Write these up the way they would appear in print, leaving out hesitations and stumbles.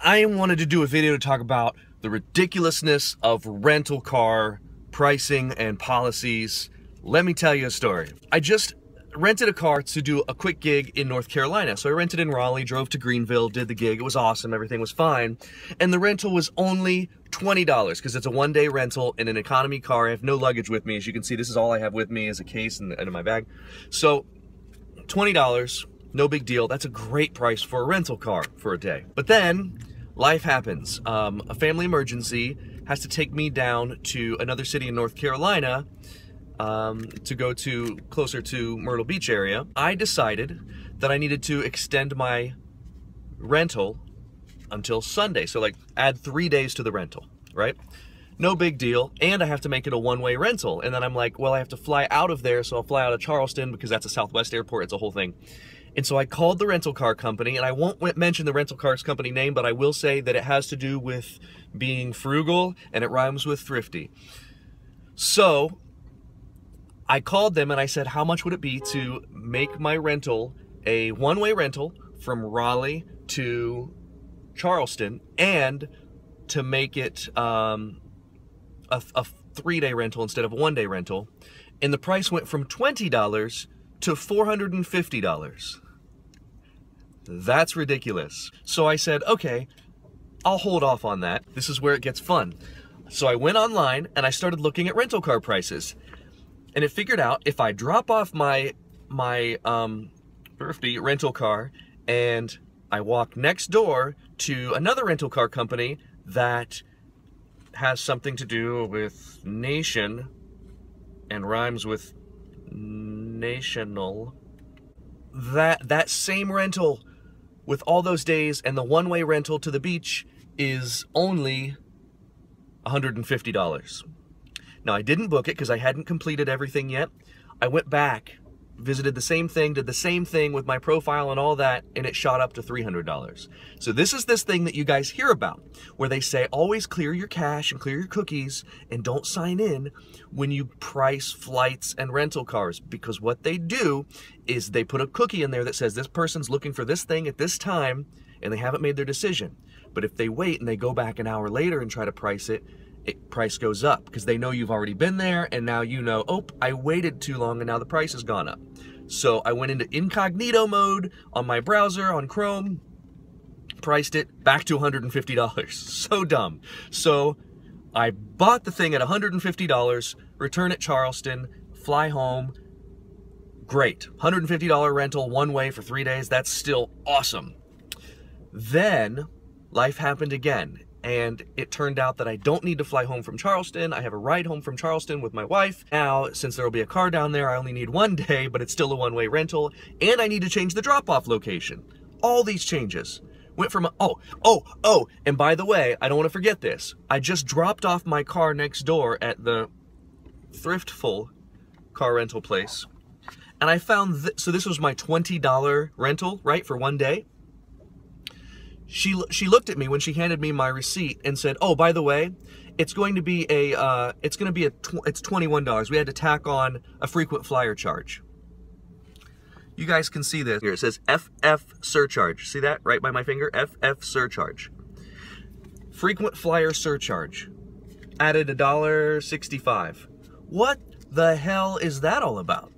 I wanted to do a video to talk about the ridiculousness of rental car pricing and policies. Let me tell you a story. I just rented a car to do a quick gig in North Carolina. So I rented in Raleigh, drove to Greenville, did the gig. It was awesome. Everything was fine. And the rental was only $20 because it's a one-day rental in an economy car. I have no luggage with me. As you can see, this is all I have with me is a case and in my bag. So $20, no big deal. That's a great price for a rental car for a day. But then life happens. A family emergency has to take me down to another city in North Carolina to go to closer to Myrtle Beach area. I decided that I needed to extend my rental until Sunday. So like add 3 days to the rental, right? No big deal. And I have to make it a one-way rental. And then I'm like, well, I have to fly out of there. So I'll fly out of Charleston because that's a Southwest airport. It's a whole thing. And so I called the rental car company, and I won't mention the rental cars company name, but I will say that it has to do with being frugal and it rhymes with thrifty. So I called them and I said, how much would it be to make my rental a one-way rental from Raleigh to Charleston and to make it a 3-day rental instead of a 1-day rental? And the price went from $20 to $450. That's ridiculous. So I said, okay, I'll hold off on that. This is where it gets fun. So I went online and I started looking at rental car prices. And it figured out if I drop off my thrifty rental car and I walk next door to another rental car company that has something to do with nation and rhymes with national, that same rental with all those days and the one-way rental to the beach is only $150. Now, I didn't book it because I hadn't completed everything yet. I went back, visited the same thing, did the same thing with my profile and all that, and it shot up to $300. So this is this thing that you guys hear about, where they say always clear your cache and clear your cookies and don't sign in when you price flights and rental cars, because what they do is they put a cookie in there that says this person's looking for this thing at this time and they haven't made their decision. But if they wait and they go back an hour later and try to price it, price goes up because they know you've already been there, and now you know, oh, I waited too long and now the price has gone up. So I went into incognito mode on my browser on Chrome, priced it back to $150. So dumb. So I bought the thing at $150, return at Charleston, fly home. Great. $150 rental one way for 3 days. That's still awesome. Then life happened again. And it turned out that I don't need to fly home from Charleston. I have a ride home from Charleston with my wife. Now, since there will be a car down there, I only need 1 day, but it's still a one-way rental. And I need to change the drop-off location. All these changes went from, and by the way, I don't want to forget this. I just dropped off my car next door at the Thriftful car rental place. And I found, so this was my $20 rental, right, for 1 day. She looked at me when she handed me my receipt and said, "Oh, by the way, it's going to be it's $21. We had to tack on a frequent flyer charge." You guys can see this here. It says FF surcharge. See that right by my finger? FF surcharge. Frequent flyer surcharge. Added $1.65. What the hell is that all about?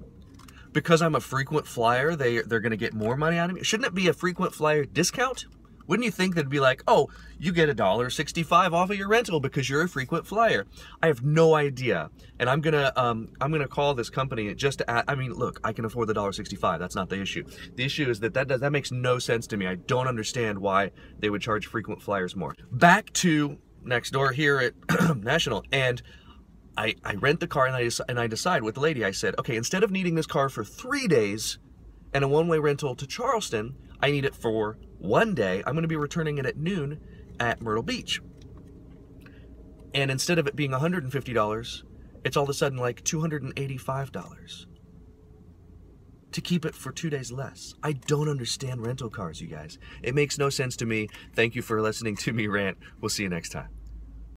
Because I'm a frequent flyer, they're going to get more money out of me? Shouldn't it be a frequent flyer discount? Wouldn't you think that'd be like, oh, you get $1.65 off of your rental because you're a frequent flyer? I have no idea, and I'm gonna call this company just to add. I mean, look, I can afford the $1.65. That's not the issue. The issue is that makes no sense to me. I don't understand why they would charge frequent flyers more. Back to next door here at National, and I rent the car and I decide with the lady. I said, okay, instead of needing this car for 3 days and a one-way rental to Charleston, I need it for 1 day. I'm going to be returning it at noon at Myrtle Beach. And instead of it being $150, it's all of a sudden like $285 to keep it for 2 days less. I don't understand rental cars, you guys. It makes no sense to me. Thank you for listening to me rant. We'll see you next time.